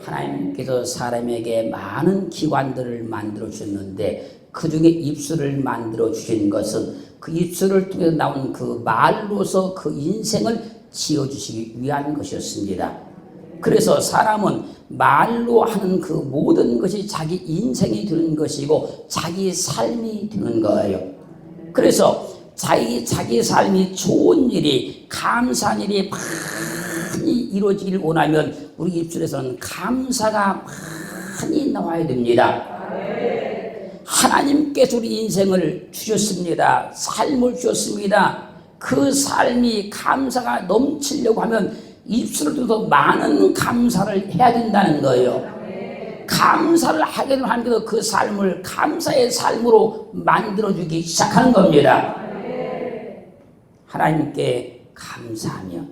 하나님께서 사람에게 많은 기관들을 만들어 주셨는데 그 중에 입술을 만들어 주신 것은 그 입술을 통해서 나온 그 말로서 그 인생을 지어주시기 위한 것이었습니다. 그래서 사람은 말로 하는 그 모든 것이 자기 인생이 되는 것이고 자기 삶이 되는 거예요. 그래서 자기 삶이 좋은 일이 감사한 일이 많이 이루어지길 원하면 우리 입술에서는 감사가 많이 나와야 됩니다. 하나님께서 우리 인생을 주셨습니다. 삶을 주셨습니다. 그 삶이 감사가 넘치려고 하면 입술을 통해서 많은 감사를 해야 된다는 거예요. 감사를 하게 되면 하나님께서 그 삶을 감사의 삶으로 만들어주기 시작하는 겁니다. 하나님께 감사하며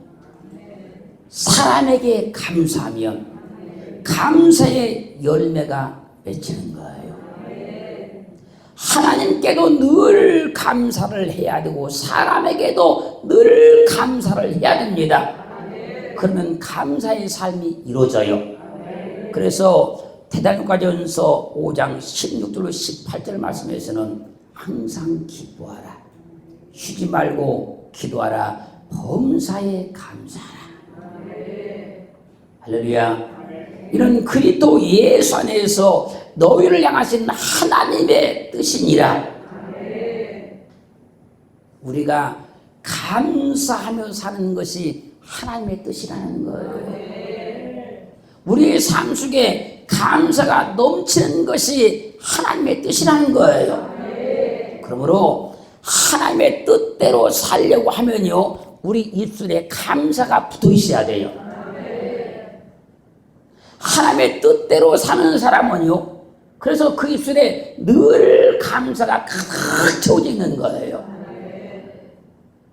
사람에게 감사하면 감사의 열매가 맺히는 거예요. 하나님께도 늘 감사를 해야 되고 사람에게도 늘 감사를 해야 됩니다. 그러면 감사의 삶이 이루어져요. 그래서 데살로니가전서 5장 16절로 18절 말씀에서는 항상 기도하라, 쉬지 말고 기도하라, 범사에 감사하라. 할렐루야. 이런 그리스도 예수 안에서 너희를 향하신 하나님의 뜻이니라. 우리가 감사하며 사는 것이 하나님의 뜻이라는 거예요. 우리의 삶 속에 감사가 넘치는 것이 하나님의 뜻이라는 거예요. 그러므로 하나님의 뜻대로 살려고 하면요, 우리 입술에 감사가 붙어 있어야 돼요. 하나님의 뜻대로 사는 사람은요, 그래서 그 입술에 늘 감사가 가득 채워져 있는 거예요.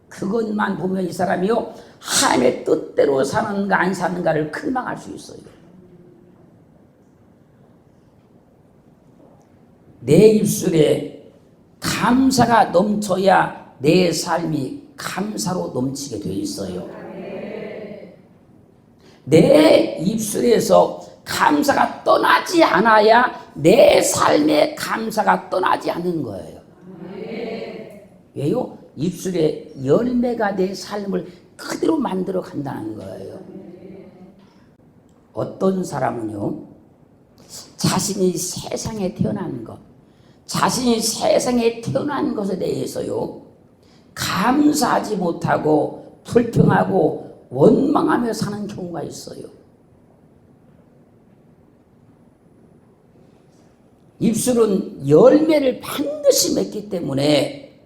그것만 보면 이 사람이요, 하나님의 뜻대로 사는가 안 사는가를 금방 알 수 있어요. 내 입술에 감사가 넘쳐야 내 삶이 감사로 넘치게 되어 있어요. 내 입술에서 감사가 떠나지 않아야 내 삶에 감사가 떠나지 않는 거예요. 왜요? 입술에 열매가 내 삶을 그대로 만들어 간다는 거예요. 어떤 사람은요, 자신이 세상에 태어난 것, 자신이 세상에 태어난 것에 대해서요, 감사하지 못하고 불평하고 원망하며 사는 경우가 있어요. 입술은 열매를 반드시 맺기 때문에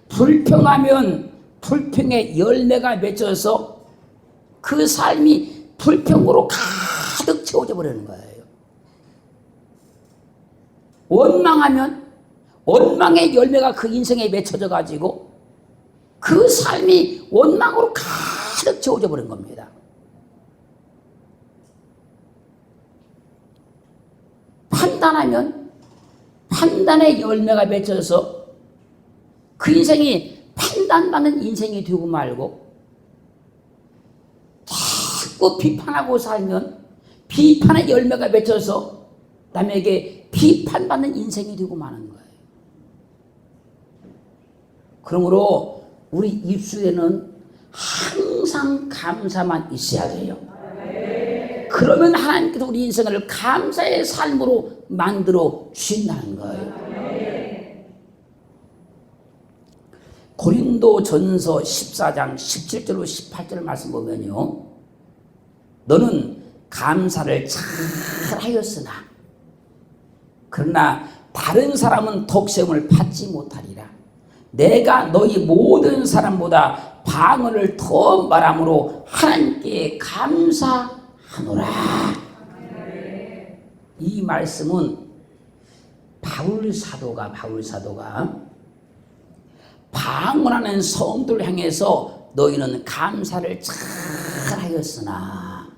불평하면 불평의 열매가 맺혀서 그 삶이 불평으로 가득 채워져 버리는 거예요. 원망하면 원망의 열매가 그 인생에 맺혀져 가지고 그 삶이 원망으로 가득 채워져 버린 겁니다. 판단하면 판단의 열매가 맺혀서 그 인생이 판단받는 인생이 되고 말고, 자꾸 비판하고 살면 비판의 열매가 맺혀서 남에게 비판받는 인생이 되고 마는 거예요. 그러므로 우리 입술에는 항상 감사만 있어야 돼요. 그러면 하나님께서 우리 인생을 감사의 삶으로 만들어 주신다는 거예요. 고린도전서 14장 17절로 18절 말씀 보면요, 너는 감사를 잘 하였으나 그러나 다른 사람은 독세움을 받지 못하리라. 내가 너희 모든 사람보다 방언을 더 말함으로 하나님께 감사하노라. 이 말씀은 바울 사도가 방언하는 성도를 향해서 너희는 감사를 잘 하였으나,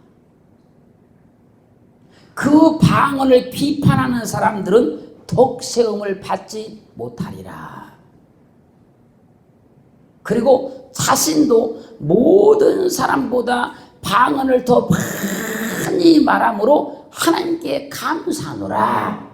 그 방언을 비판하는 사람들은 독세움을 받지 못하리라. 그리고 자신도 모든 사람보다 방언을 더 천천히 말함으로 하나님께 감사하노라.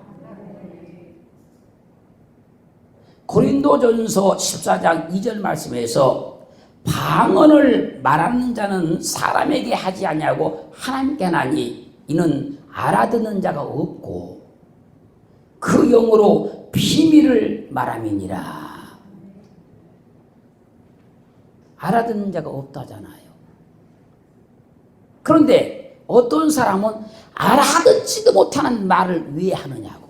고린도전서 14장 2절 말씀에서 방언을 말하는 자는 사람에게 하지 아니하고 하나님께 하나니 이는 알아듣는 자가 없고 그 영으로 비밀을 말함이니라. 알아듣는 자가 없다잖아요. 그런데 어떤 사람은 알아듣지도 못하는 말을 왜 하느냐고.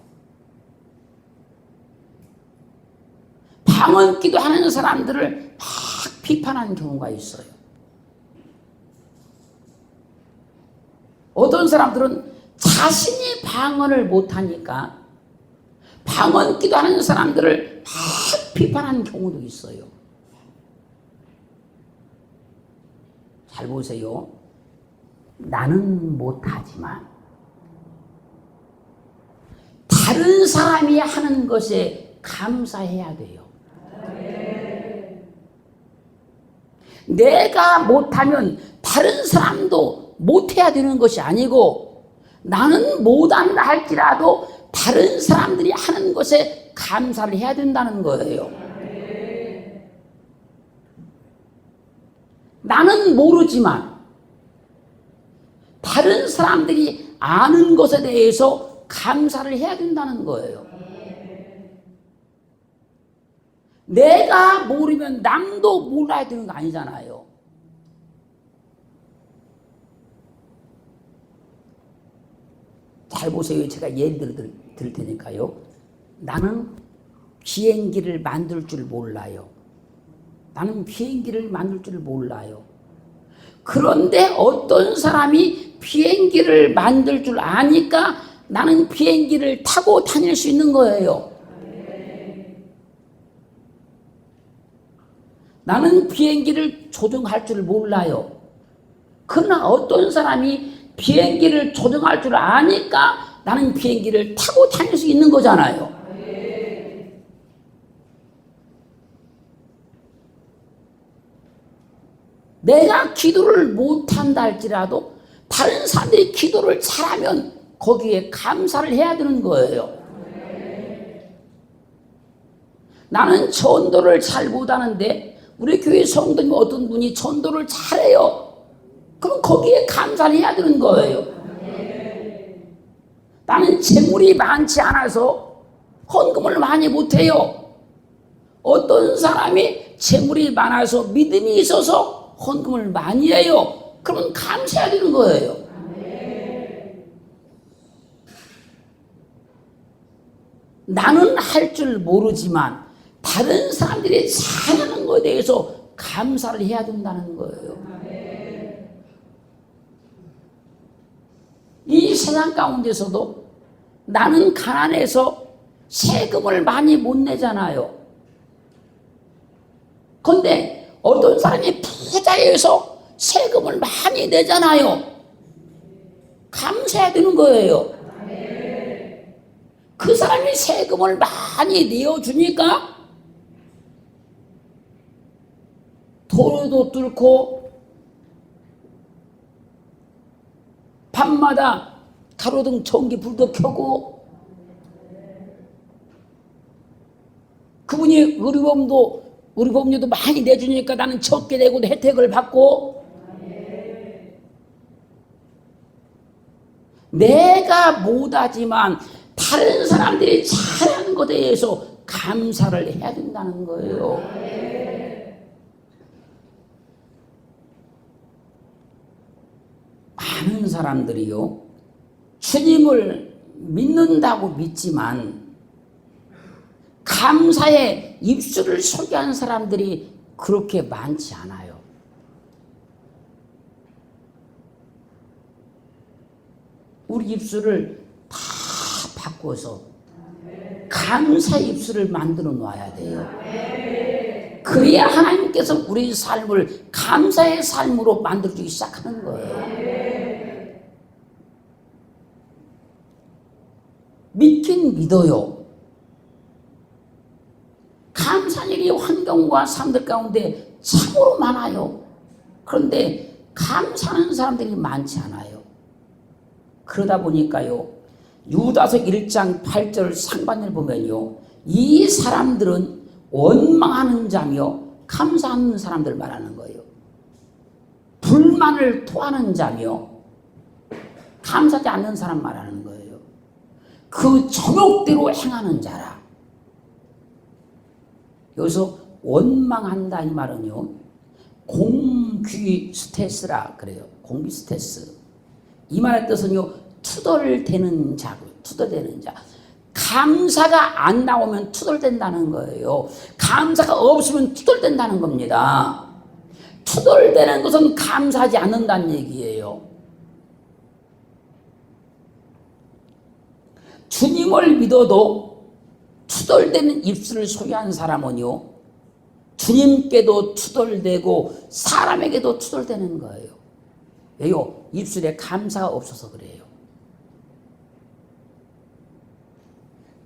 방언 기도하는 사람들을 막 비판하는 경우가 있어요. 어떤 사람들은 자신이 방언을 못하니까 방언 기도하는 사람들을 막 비판하는 경우도 있어요. 잘 보세요. 나는 못하지만 다른 사람이 하는 것에 감사해야 돼요. 내가 못하면 다른 사람도 못해야 되는 것이 아니고 나는 못한다 할지라도 다른 사람들이 하는 것에 감사를 해야 된다는 거예요. 나는 모르지만 다른 사람들이 아는 것에 대해서 감사를 해야 된다는 거예요. 내가 모르면 남도 몰라야 되는 거 아니잖아요. 잘 보세요. 제가 예를 들 테니까요. 나는 비행기를 만들 줄 몰라요. 나는 비행기를 만들 줄 몰라요. 그런데 어떤 사람이 비행기를 만들 줄 아니까 나는 비행기를 타고 다닐 수 있는 거예요. 나는 비행기를 조종할 줄 몰라요. 그러나 어떤 사람이 비행기를 조종할 줄 아니까 나는 비행기를 타고 다닐 수 있는 거잖아요. 내가 기도를 못한다 할지라도 다른 사람들이 기도를 잘하면 거기에 감사를 해야 되는 거예요. 나는 전도를 잘 못하는데 우리 교회 성도님 어떤 분이 전도를 잘해요. 그럼 거기에 감사를 해야 되는 거예요. 나는 재물이 많지 않아서 헌금을 많이 못해요. 어떤 사람이 재물이 많아서 믿음이 있어서 헌금을 많이 해요. 그러면 감사해야 되는 거예요. 나는 할 줄 모르지만 다른 사람들이 잘하는 것에 대해서 감사를 해야 된다는 거예요. 이 세상 가운데서도 나는 가난해서 세금을 많이 못 내잖아요. 그런데 어떤 사람이 부자여서 세금을 많이 내잖아요. 감사해야 되는 거예요. 그 사람이 세금을 많이 내어주니까 도로도 뚫고 밤마다 가로등 전기 불도 켜고 그분이 의료보험료도 많이 내주니까 나는 적게 내고도 혜택을 받고 내가 못하지만 다른 사람들이 잘하는 것에 대해서 감사를 해야 된다는 거예요. 많은 사람들이요, 주님을 믿는다고 믿지만 감사의 입술을 소개하는 사람들이 그렇게 많지 않아요. 우리 입술을 다 바꿔서 감사의 입술을 만들어 놔야 돼요. 그래야 하나님께서 우리 삶을 감사의 삶으로 만들어주기 시작하는 거예요. 믿긴 믿어요. 감사한 일이 환경과 사람들 가운데 참으로 많아요. 그런데 감사하는 사람들이 많지 않아요. 그러다 보니까요, 유다서 1장 8절 상반을 보면요, 이 사람들은 원망하는 자며 감사하는 사람들 말하는 거예요. 불만을 토하는 자며 감사하지 않는 사람 말하는 거예요. 그 정욕대로 행하는 자라. 여기서 원망한다 이 말은요, 공귀 스테스라 그래요. 공귀 스테스. 이 말의 뜻은요, 투덜대는 자고요. 투덜대는 자. 감사가 안 나오면 투덜댄다는 거예요. 감사가 없으면 투덜댄다는 겁니다. 투덜대는 것은 감사하지 않는다는 얘기예요. 주님을 믿어도 투덜대는 입술을 소유한 사람은요, 주님께도 투덜대고 사람에게도 투덜대는 거예요. 왜요? 입술에 감사가 없어서 그래요.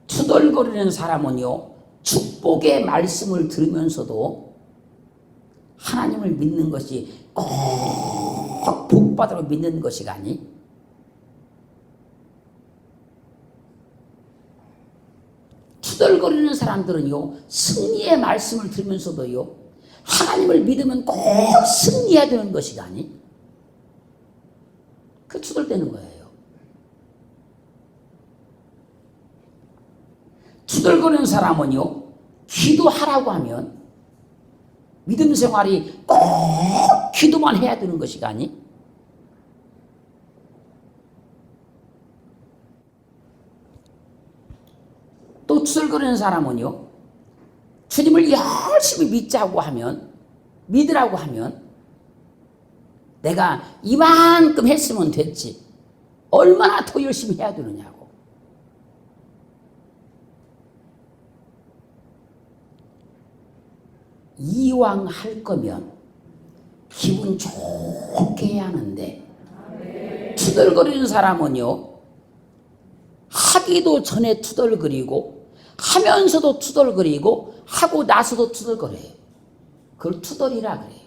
투덜거리는 사람은요, 축복의 말씀을 들으면서도 하나님을 믿는 것이 꼭 복받으러 믿는 것이 아니, 투덜거리는 사람들은요, 승리의 말씀을 들으면서도요, 하나님을 믿으면 꼭 승리해야 되는 것이 아니, 그 투덜대는 거예요. 투덜거리는 사람은요, 기도하라고 하면 믿음 생활이 꼭 기도만 해야 되는 것이 아니, 또 투덜거리는 사람은요, 주님을 열심히 믿자고 하면, 믿으라고 하면 내가 이만큼 했으면 됐지, 얼마나 더 열심히 해야 되느냐고. 이왕 할 거면 기분 좋게 해야 하는데, 투덜거리는 사람은요, 하기도 전에 투덜거리고 하면서도 투덜거리고 하고 나서도 투덜거려요. 그걸 투덜이라 그래요.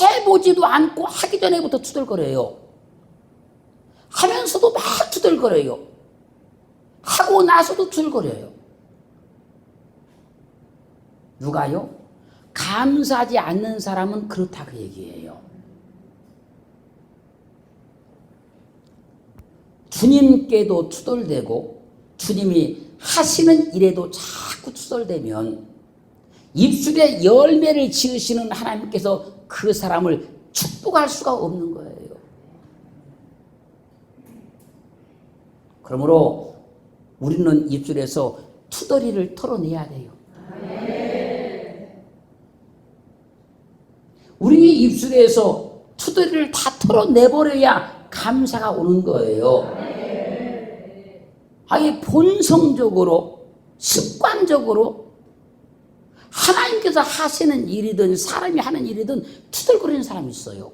해보지도 않고 하기 전에부터 투덜거려요. 하면서도 막 투덜거려요. 하고 나서도 투덜거려요. 누가요? 감사하지 않는 사람은 그렇다고 얘기해요. 주님께도 투덜대고 주님이 하시는 일에도 자꾸 투덜대면 입술에 열매를 지으시는 하나님께서 그 사람을 축복할 수가 없는 거예요. 그러므로 우리는 입술에서 투덜이를 털어내야 돼요. 우리 입술에서 투덜이를 다 털어내버려야 감사가 오는 거예요. 아예 본성적으로, 습관적으로 하나님께서 하시는 일이든 사람이 하는 일이든 투덜거리는 사람이 있어요.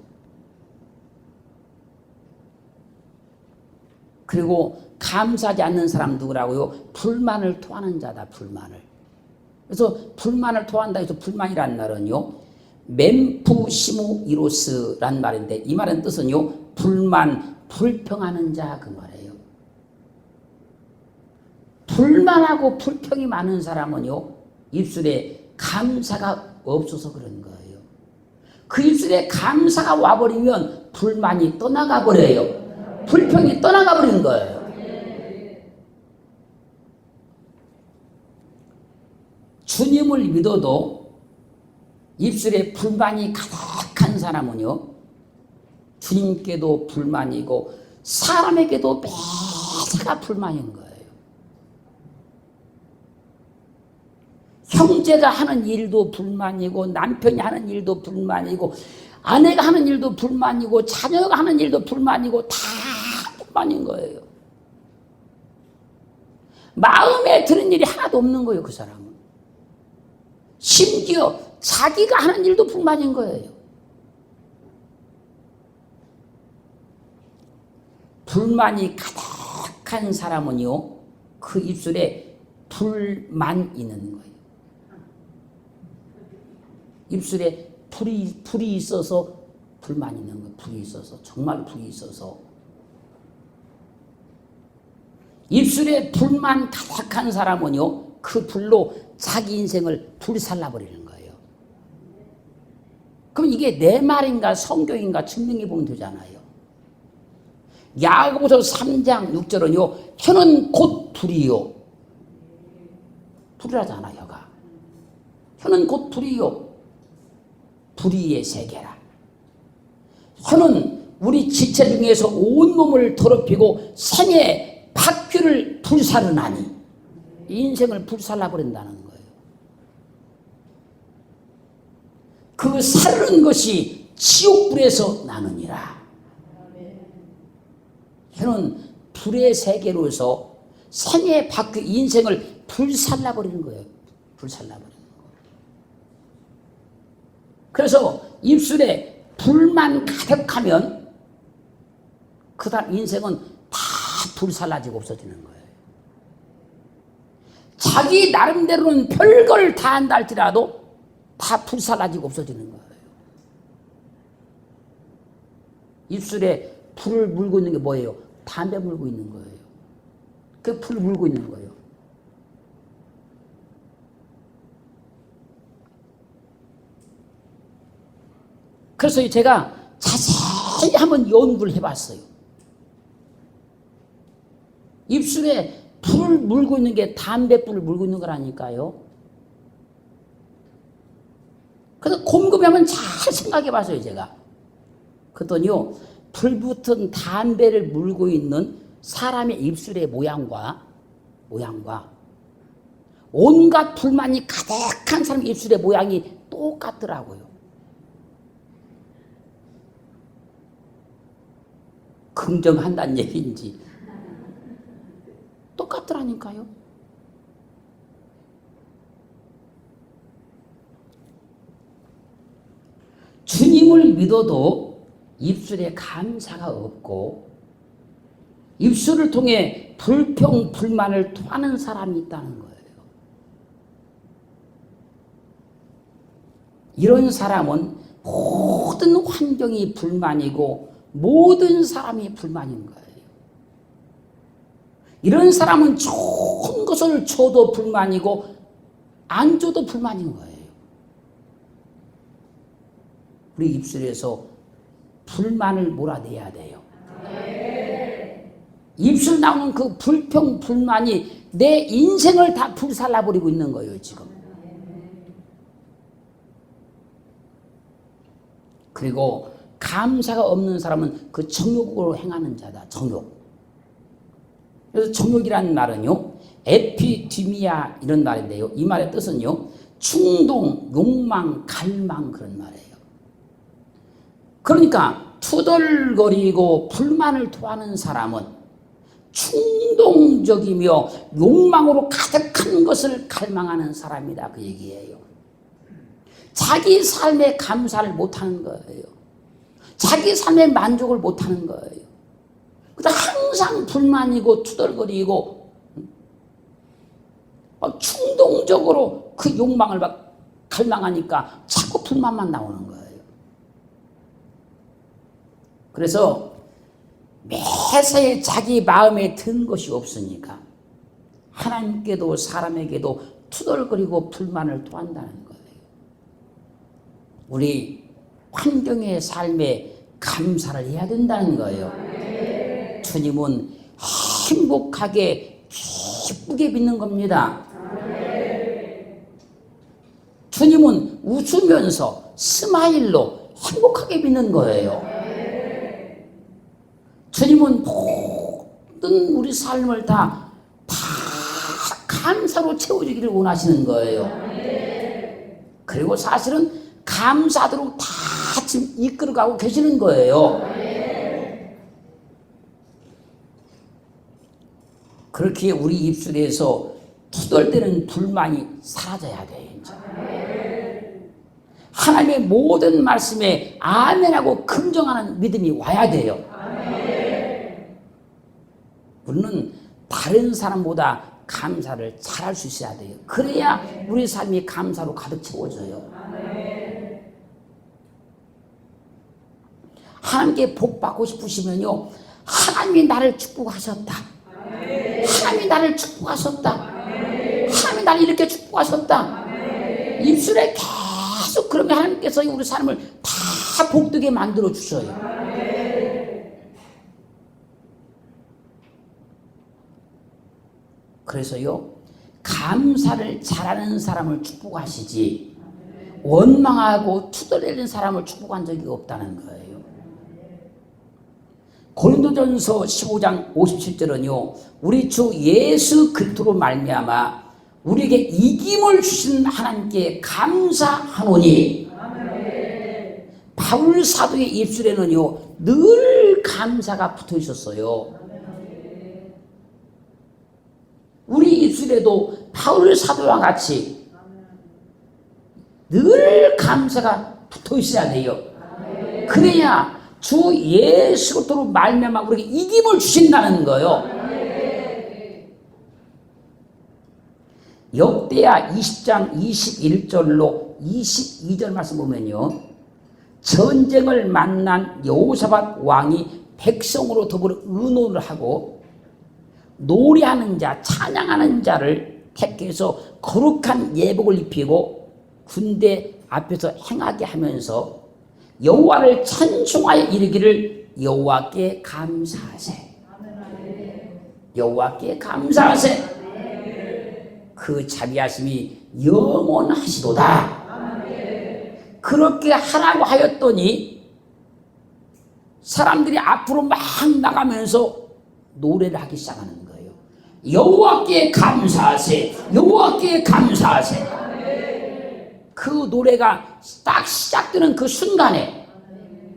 그리고 감사하지 않는 사람 누구라고요? 불만을 토하는 자다, 불만을. 그래서 불만을 토한다 해서 불만이라는 말은요, 멘푸시무이로스란 말인데, 이 말의 뜻은요, 불만, 불평하는 자 그 말이에요. 불만하고 불평이 많은 사람은요, 입술에 감사가 없어서 그런 거예요. 그 입술에 감사가 와버리면 불만이 떠나가 버려요. 불평이 떠나가 버리는 거예요. 주님을 믿어도 입술에 불만이 가득한 사람은요, 주님께도 불만이고 사람에게도 매사가 불만인 거예요. 형제가 하는 일도 불만이고 남편이 하는 일도 불만이고 아내가 하는 일도 불만이고 자녀가 하는 일도 불만이고 다 불만인 거예요. 마음에 드는 일이 하나도 없는 거예요, 그 사람은. 심지어 자기가 하는 일도 불만인 거예요. 불만이 가득한 사람은요, 그 입술에 불만 있는 거예요. 입술에 불이 있어서 불만 있는 거, 불이 있어서, 정말 불이 있어서. 입술에 불만 가득한 사람은요, 그 불로 자기 인생을 불살라버리는 거예요. 그럼 이게 내 말인가 성경인가 증명해 보면 되잖아요. 야고보서 3장 6절은요, 혀는 곧 불이요. 불이라잖아, 혀가. 혀는 곧 불이요. 불의의 세계라. 혀는 우리 지체 중에서 온몸을 더럽히고 생의 바퀴를 불사르나니, 인생을 불살라버린다는 거예요. 그 사르는 것이 지옥불에서 나느니라. 혀는 불의 세계로서 생의 바퀴 인생을 불살라버리는 거예요. 불살라버리는 거예요. 그래서 입술에 불만 가득하면 그 다음 인생은 다 불살라지고 없어지는 거예요. 자기 나름대로는 별걸 다 한다 할지라도 다 불살라지고 없어지는 거예요. 입술에 불을 물고 있는 게 뭐예요? 담배 물고 있는 거예요. 그 불을 물고 있는 거예요. 그래서 제가 자세히 한번 연구를 해봤어요. 입술에 불을 물고 있는 게 담배불을 물고 있는 거라니까요. 그래서 곰곰이 한번 잘 생각해 봤어요, 제가. 그랬더니요, 불 붙은 담배를 물고 있는 사람의 입술의 모양과 온갖 불만이 가득한 사람의 입술의 모양이 똑같더라고요. 긍정한다는 얘기인지 똑같더라니까요. 주님을 믿어도 입술에 감사가 없고 입술을 통해 불평, 불만을 토하는 사람이 있다는 거예요. 이런 사람은 모든 환경이 불만이고 모든 사람이 불만인 거예요. 이런 사람은 좋은 것을 줘도 불만이고 안 줘도 불만인 거예요. 우리 입술에서 불만을 몰아내야 돼요. 입술 나오는 그 불평, 불만이 내 인생을 다 불살라버리고 있는 거예요, 지금. 그리고 감사가 없는 사람은 그 정욕으로 행하는 자다, 정욕. 그래서 정욕이라는 말은요, 에피디미아 이런 말인데요. 이 말의 뜻은요, 충동, 욕망, 갈망 그런 말이에요. 그러니까 투덜거리고 불만을 토하는 사람은 충동적이며 욕망으로 가득한 것을 갈망하는 사람이다, 그 얘기예요. 자기 삶에 감사를 못하는 거예요. 자기 삶에 만족을 못하는 거예요. 그래서 항상 불만이고 투덜거리고 충동적으로 그 욕망을 막 갈망하니까 자꾸 불만만 나오는 거예요. 그래서 매사에 자기 마음에 든 것이 없으니까 하나님께도 사람에게도 투덜거리고 불만을 토한다는 거예요. 우리 환경의 삶에 감사를 해야 된다는 거예요. 주님은 행복하게 기쁘게 믿는 겁니다. 주님은 웃으면서 스마일로 행복하게 믿는 거예요. 주님은 모든 우리 삶을 다 감사로 채워주기를 원하시는 거예요. 그리고 사실은 감사도록 다 지금 이끌어가고 계시는 거예요. 그렇게 우리 입술에서 투덜대는 불만이 사라져야 돼요. 이제. 하나님의 모든 말씀에 아멘하고 긍정하는 믿음이 와야 돼요. 우리는 다른 사람보다 감사를 잘할 수 있어야 돼요. 그래야 우리 삶이 감사로 가득 채워져요. 하나님께 복 받고 싶으시면요, 하나님이 나를 축복하셨다. 하나님이 나를 축복하셨다. 하나님이 나를 이렇게 축복하셨다. 입술에 계속 그러면 하나님께서 우리 삶을 다 복되게 만들어 주셔요. 그래서요, 감사를 잘하는 사람을 축복하시지 원망하고 투덜대는 사람을 축복한 적이 없다는 거예요. 고린도전서 15장 57절은요, 우리 주 예수 그리스도로 말미암아 우리에게 이김을 주신 하나님께 감사하노니, 바울 사도의 입술에는요 늘 감사가 붙어 있었어요. 우리 입술에도 바울 사도와 같이 늘 감사가 붙어 있어야 돼요. 그래야 주 예수 그리스도로 말미암아 우리에게 이김을 주신다는 거예요. 역대하 20장 21절로 22절 말씀 보면요, 전쟁을 만난 여호사밧 왕이 백성으로 더불어 의논을 하고 노래하는 자, 찬양하는 자를 택해서 거룩한 예복을 입히고 군대 앞에서 행하게 하면서 여호와를 찬송하여 이르기를 여호와께 감사하세. 여호와께 감사하세. 그 자비하심이 영원하시도다. 그렇게 하라고 하였더니 사람들이 앞으로 막 나가면서 노래를 하기 시작하는 거예요. 여호와께 감사하세. 여호와께 감사하세. 그 노래가 딱 시작되는 그 순간에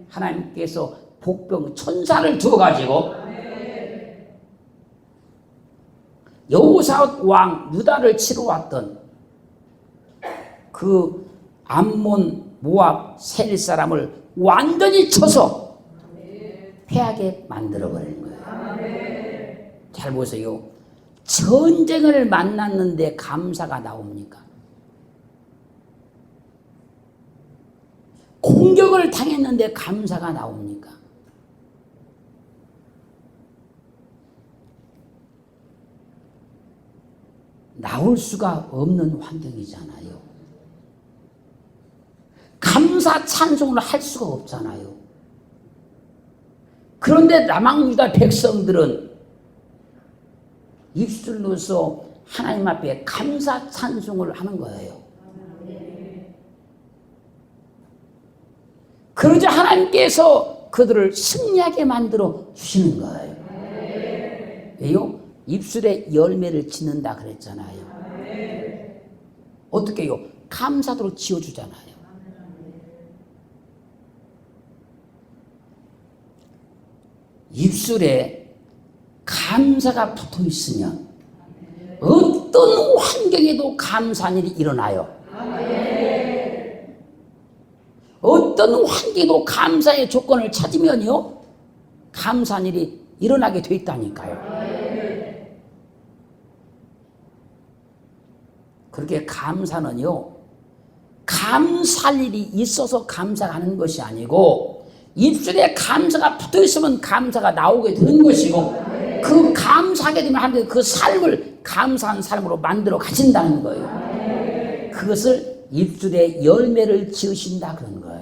하나님께서 복병 천사를 주어가지고 여호사밧 왕 유다를 치러 왔던 그 암몬 모압 세일 사람을 완전히 쳐서 패하게 만들어버리는 거예요. 잘 보세요. 전쟁을 만났는데 감사가 나옵니까? 공격을 당했는데 감사가 나옵니까? 나올 수가 없는 환경이잖아요. 감사 찬송을 할 수가 없잖아요. 그런데 남왕유다 백성들은 입술로서 하나님 앞에 감사 찬송을 하는 거예요. 그러자 하나님께서 그들을 승리하게 만들어 주시는 거예요. 왜요? 입술에 열매를 짓는다 그랬잖아요. 어떻게 해요? 감사도로 지어주잖아요. 입술에 감사가 붙어 있으면 어떤 환경에도 감사한 일이 일어나요. 어떤 환경에도 감사의 조건을 찾으면요, 감사한 일이 일어나게 돼 있다니까요. 그렇게 감사는요, 감사할 일이 있어서 감사가 하는 것이 아니고 입술에 감사가 붙어 있으면 감사가 나오게 되는 것이고, 그 감사하게 되면 하나님 그 삶을 감사한 삶으로 만들어 가신다는 거예요. 그것을 입술에 열매를 지으신다 그런 거예요.